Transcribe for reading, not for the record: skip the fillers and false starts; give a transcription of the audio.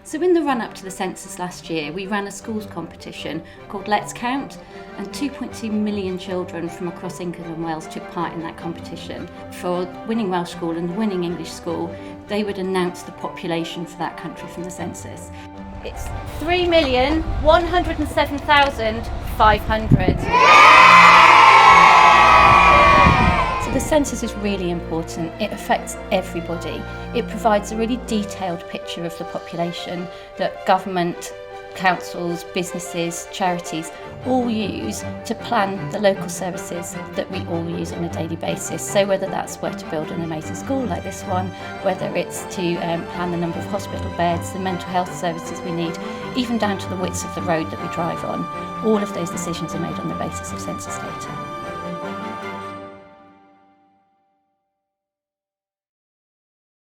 So in the run-up to the census last year, we ran a schools competition called Let's Count, and 2.2 million children from across England and Wales took part in that competition. For winning Welsh school and the winning English school, they would announce the population for that country from the census. It's 3,107,500. So the census is really important. It affects everybody. It provides a really detailed picture of the population that government, councils, businesses, charities all use to plan the local services that we all use on a daily basis. So whether that's where to build an amazing school like this one, whether it's to plan the number of hospital beds, the mental health services we need, even down to the widths of the road that we drive on, all of those decisions are made on the basis of census data.